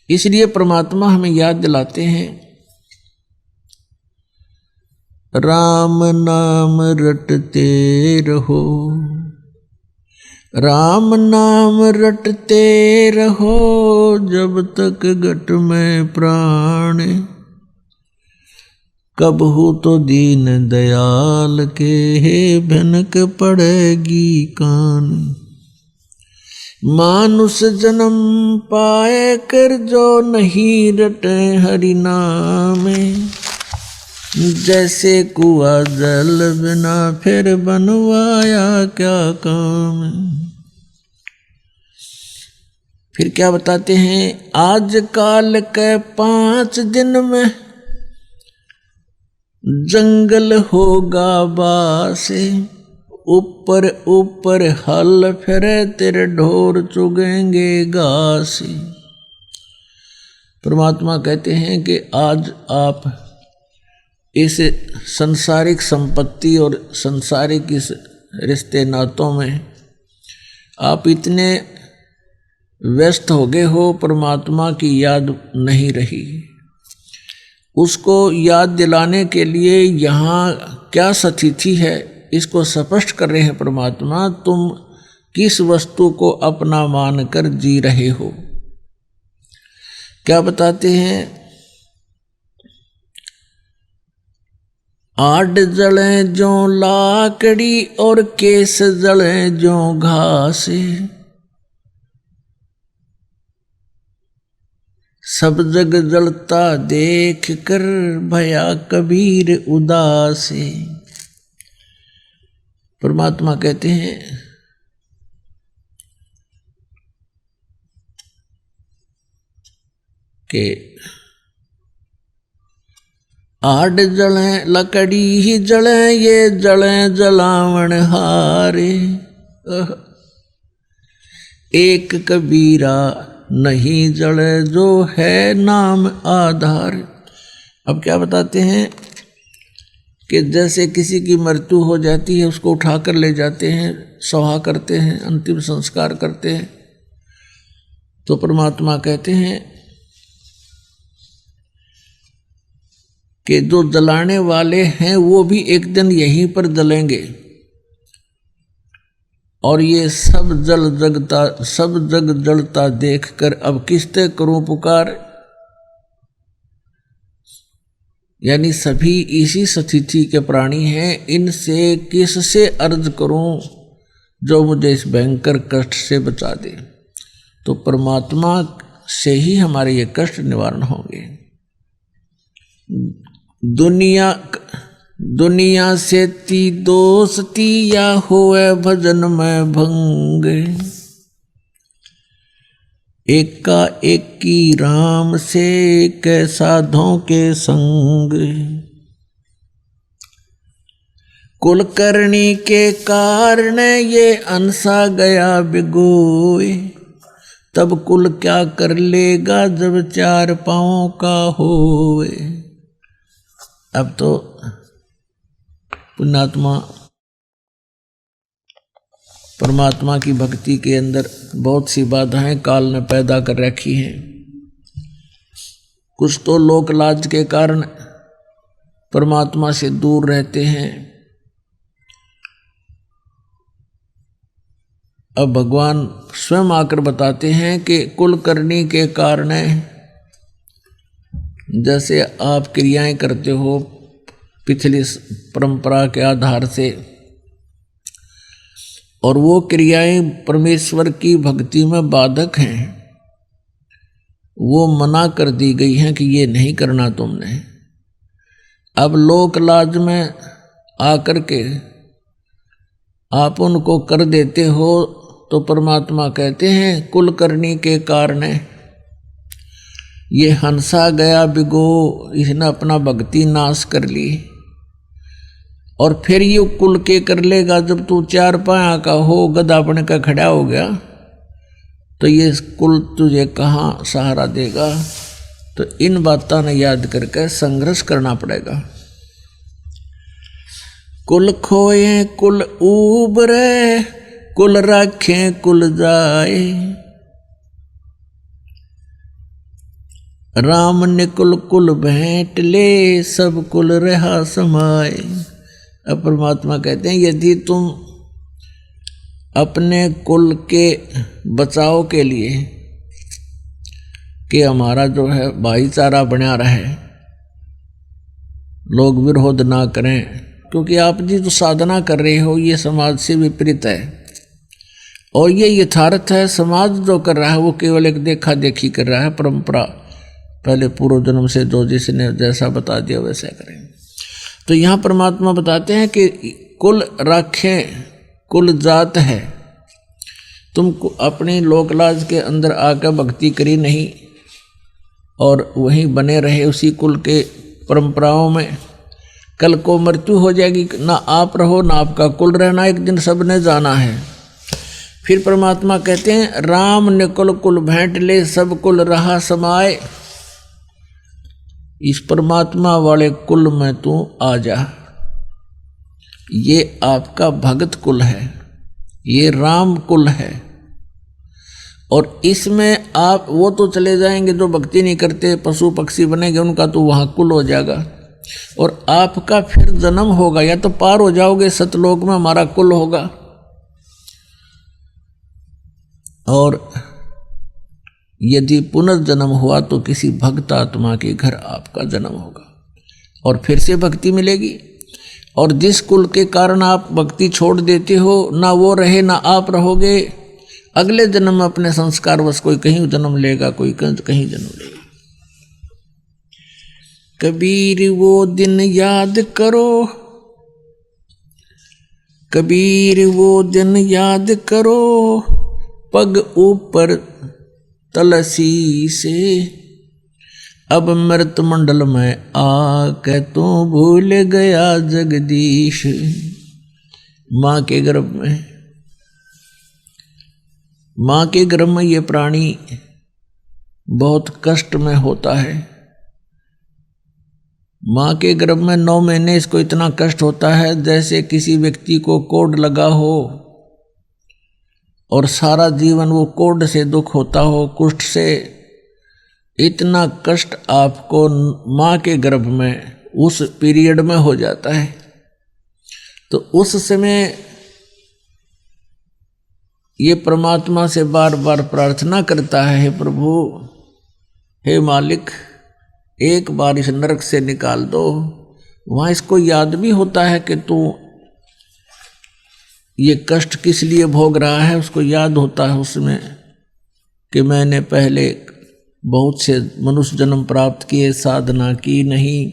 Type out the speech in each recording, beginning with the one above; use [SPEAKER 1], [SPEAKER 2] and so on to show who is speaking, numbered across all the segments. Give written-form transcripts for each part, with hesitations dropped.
[SPEAKER 1] इसलिए परमात्मा हमें याद दिलाते हैं, राम नाम रटते रहो, राम नाम रटते रहो, जब तक घट में प्राण, कब हो तो दीन दयाल के भनक पड़ेगी कान। मानुष जन्म पाए कर जो नहीं रटे हरि नाम, जैसे कुआ जल बिना फिर बनवाया क्या काम। फिर क्या बताते हैं, आज काल के 5 दिन में जंगल होगा बासे, ऊपर ऊपर हल फिरे तेरे ढोर चुगेंगे घास। परमात्मा कहते हैं कि आज आप इस संसारिक संपत्ति और संसारिक इस रिश्ते नातों में आप इतने व्यस्त हो गए हो, परमात्मा की याद नहीं रही। उसको याद दिलाने के लिए यहाँ क्या स्थिति है, इसको स्पष्ट कर रहे हैं परमात्मा। तुम किस वस्तु को अपना मानकर जी रहे हो। क्या बताते हैं, आड़ जले जो लाकड़ी और केस जले जो घास, सब जग जलता देख कर भया कबीर उदास। परमात्मा कहते हैं कि आड़ जले लकड़ी ही जले, ये जले जलावन हारे, एक कबीरा नहीं जले जो है नाम आधार। अब क्या बताते हैं कि जैसे किसी की मृत्यु हो जाती है, उसको उठाकर ले जाते हैं, सभा करते हैं, अंतिम संस्कार करते हैं, तो परमात्मा कहते हैं कि जो जलाने वाले हैं वो भी एक दिन यहीं पर जलेंगे, और ये सब जग जलता देखकर अब किसते करूं पुकार। यानी सभी इसी स्थिति के प्राणी हैं, इनसे किससे अर्ज करूं जो मुझे इस भयंकर कष्ट से बचा दे। तो परमात्मा से ही हमारे ये कष्ट निवारण होंगे। दुनिया से ती दोस्ती या होए भजन में भंग, एका एकी राम से कै साधों के संग। कुलकर्णी के कारण ये अंसा गया बिगोए, तब कुल क्या कर लेगा जब 4 पांवों का होए। अब तो पुण्यात्मा परमात्मा की भक्ति के अंदर बहुत सी बाधाएं काल ने पैदा कर रखी हैं। कुछ तो लोक लाज के कारण परमात्मा से दूर रहते हैं। अब भगवान स्वयं आकर बताते हैं कि कुलकर्णी के कारण, जैसे आप क्रियाएं करते हो पिछली परंपरा के आधार से, और वो क्रियाएं परमेश्वर की भक्ति में बाधक हैं, वो मना कर दी गई हैं कि ये नहीं करना तुमने। अब लोक लाज में आकर के आप उनको कर देते हो, तो परमात्मा कहते हैं कुलकर्णी के कारण ये हंसा गया बिगो, इसने अपना भक्ति नाश कर ली। और फिर ये कुल के कर लेगा जब तू 4 पाया का हो, गधा बन का खड़ा हो गया, तो ये कुल तुझे कहाँ सहारा देगा। तो इन बातों ने याद करके संघर्ष करना पड़ेगा। कुल खोए कुल उबरे, कुल रखें कुल जाए, राम ने कुल कुल भेंट ले, सब कुल रहा समाए। अब परमात्मा कहते हैं यदि तुम अपने कुल के बचाव के लिए कि हमारा जो है भाईचारा बना रहे, लोग विरोध ना करें, क्योंकि आप जी जो साधना कर रहे हो ये समाज से विपरीत है और ये यथार्थ है। समाज जो कर रहा है वो केवल एक देखा देखी कर रहा है, परंपरा पहले पूर्व जन्म से जो जिसने जैसा बता दिया वैसा करें। तो यहाँ परमात्मा बताते हैं कि कुल राखें, कुल जात है, तुम अपनी लोकलाज के अंदर आकर भक्ति करी नहीं और वहीं बने रहे उसी कुल के परंपराओं में, कल को मृत्यु हो जाएगी, ना आप रहो ना आपका कुल रहना, एक दिन सब ने जाना है। फिर परमात्मा कहते हैं राम ने कुल कुल भेंट ले, सब कुल रहा समाए। इस परमात्मा वाले कुल में तू आ जा, ये आपका भगत कुल है, ये राम कुल है। और इसमें आप वो तो चले जाएंगे जो भक्ति नहीं करते, पशु पक्षी बनेंगे, उनका तो वहाँ कुल हो जाएगा और आपका फिर जन्म होगा, या तो पार हो जाओगे सतलोक में, हमारा कुल होगा, और यदि पुनर्जन्म हुआ तो किसी भक्त आत्मा के घर आपका जन्म होगा और फिर से भक्ति मिलेगी। और जिस कुल के कारण आप भक्ति छोड़ देते हो, ना वो रहे ना आप रहोगे, अगले जन्म में अपने संस्कार बस कोई कहीं जन्म लेगा, कोई कहीं जन्म लेगा। कबीर वो दिन याद करो, कबीर वो दिन याद करो, पग ऊपर तलसी से, अब मृत मंडल में आके तू भूल गया जगदीश। माँ के गर्भ में, माँ के गर्भ में ये प्राणी बहुत कष्ट में होता है। माँ के गर्भ में 9 महीने इसको इतना कष्ट होता है जैसे किसी व्यक्ति को कोढ़ लगा हो और सारा जीवन वो कोढ़ से दुख होता हो, कुष्ठ से। इतना कष्ट आपको माँ के गर्भ में उस पीरियड में हो जाता है। तो उस समय ये परमात्मा से बार बार प्रार्थना करता है, हे प्रभु, हे मालिक, एक बार इस नरक से निकाल दो। वहाँ इसको याद भी होता है कि तू ये कष्ट किस लिए भोग रहा है, उसको याद होता है उसमें कि मैंने पहले बहुत से मनुष्य जन्म प्राप्त किए, साधना की नहीं,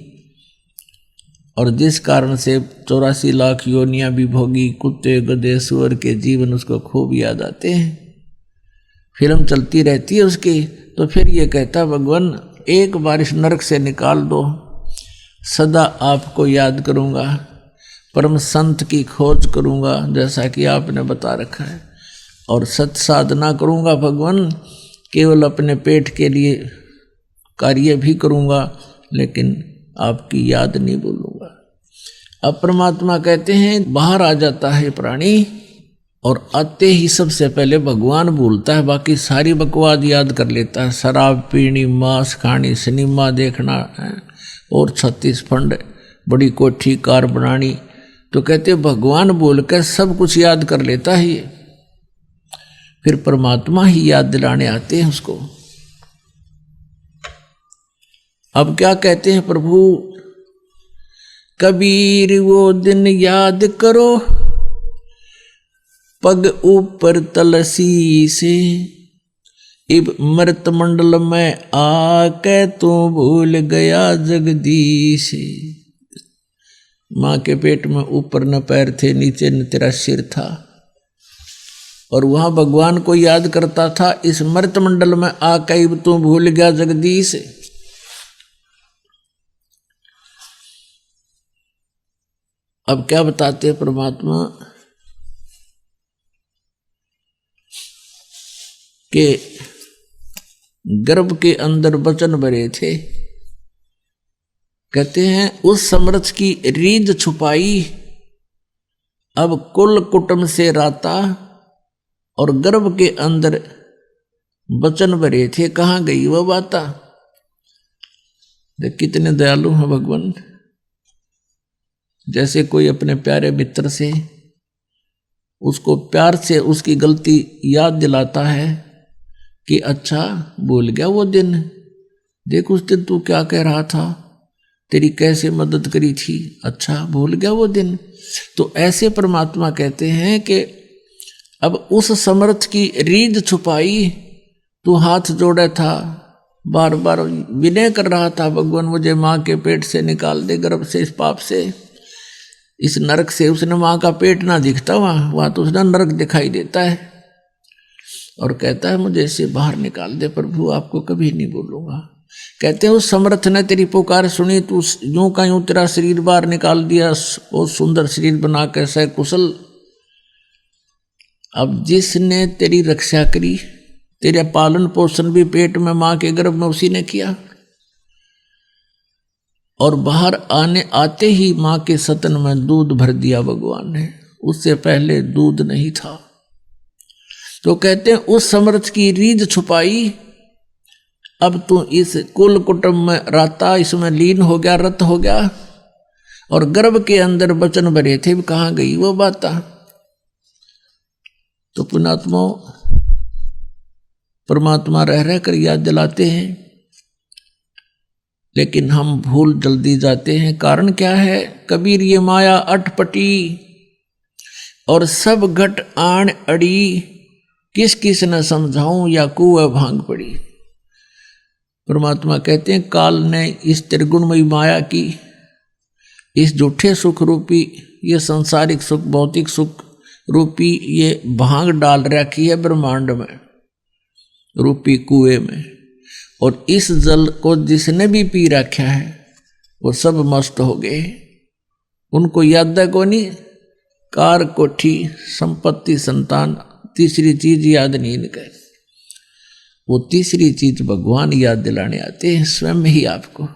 [SPEAKER 1] और जिस कारण से 84 लाख योनियां भी भोगी, कुत्ते गधे सुअर के जीवन उसको खूब याद आते हैं, फिल्म चलती रहती है उसकी। तो फिर ये कहता भगवान एक बार इस नरक से निकाल दो, सदा आपको याद करूँगा, परम संत की खोज करूँगा जैसा कि आपने बता रखा है, और सत साधना करूँगा भगवान, केवल अपने पेट के लिए कार्य भी करूँगा लेकिन आपकी याद नहीं भूलूँगा। अब परमात्मा कहते हैं बाहर आ जाता है प्राणी और आते ही सबसे पहले भगवान भूलता है, बाकी सारी बकवाद याद कर लेता है। शराब पीनी, मांस खानी, सिनेमा देखना है और 36 फंड, बड़ी कोठी कार बनानी। तो कहते भगवान बोल कर सब कुछ याद कर लेता है ये। फिर परमात्मा ही याद दिलाने आते हैं उसको। अब क्या कहते हैं प्रभु, कबीर वो दिन याद करो, पग ऊपर तलसी से, इब मृत मंडल में आके तू भूल गया जगदीश। माँ के पेट में ऊपर न पैर थे, नीचे न तेरा सिर था, और वहां भगवान को याद करता था। इस मृत मंडल में आके इब तू भूल गया जगदीश। अब क्या बताते हैं परमात्मा के गर्भ के अंदर वचन भरे थे। कहते हैं उस समर्थ की रीझ छुपाई, अब कुल कुटुंब से राता, और गर्भ के अंदर वचन भरे थे, कहाँ गई वह बाता। देख कितने दयालु हैं भगवान। जैसे कोई अपने प्यारे मित्र से उसको प्यार से उसकी गलती याद दिलाता है कि अच्छा भूल गया वो दिन, देख उस दिन तू क्या कह रहा था, तेरी कैसे मदद करी थी, अच्छा भूल गया वो दिन। तो ऐसे परमात्मा कहते हैं कि अब उस समर्थ की रीझ छुपाई, तू हाथ जोड़ा था, बार बार विनय कर रहा था, भगवान मुझे माँ के पेट से निकाल दे, गर्भ से, इस पाप से, इस नरक से। उसने माँ का पेट ना दिखता वहां तो उसने नरक दिखाई देता है, और कहता है मुझे इससे बाहर निकाल दे प्रभु, आपको कभी नहीं बोलूंगा। कहते हैं उस समर्थ ने तेरी पुकार सुनी, तू यूं का यूं तेरा शरीर बाहर निकाल दिया, बहुत सुंदर शरीर बना के सकुशल। अब जिसने तेरी रक्षा करी, तेरा पालन पोषण भी पेट में माँ के गर्भ में उसी ने किया, और बाहर आते ही माँ के सतन में दूध भर दिया भगवान ने, उससे पहले दूध नहीं था। तो कहते हैं उस समर्थ की रीझ छुपाई, अब तू इस कुल कुटुंब में राता, इसमें लीन हो गया, रत हो गया, और गर्भ के अंदर वचन भरे थे, कहाँ गई वो बात। तो पुण्यात्मा परमात्मा रह रह कर याद दिलाते हैं, लेकिन हम भूल जल्दी जाते हैं। कारण क्या है? कबीर ये माया अटपटी और सब घट आण अड़ी, किस किस न समझाऊं या कुएं भांग पड़ी। परमात्मा कहते हैं काल ने इस त्रिगुणमयी माया की, इस झूठे सुख रूपी, ये संसारिक सुख, भौतिक सुख रूपी ये भांग डाल रखी है ब्रह्मांड में, रूपी कुएं में, और इस जल को जिसने भी पी रखा है वो सब मस्त हो गए। उनको याद है को नहीं, कार कोठी संपत्ति संतान, तीसरी चीज याद नहीं निकल। वो तीसरी चीज भगवान याद दिलाने आते हैं स्वयं ही आपको।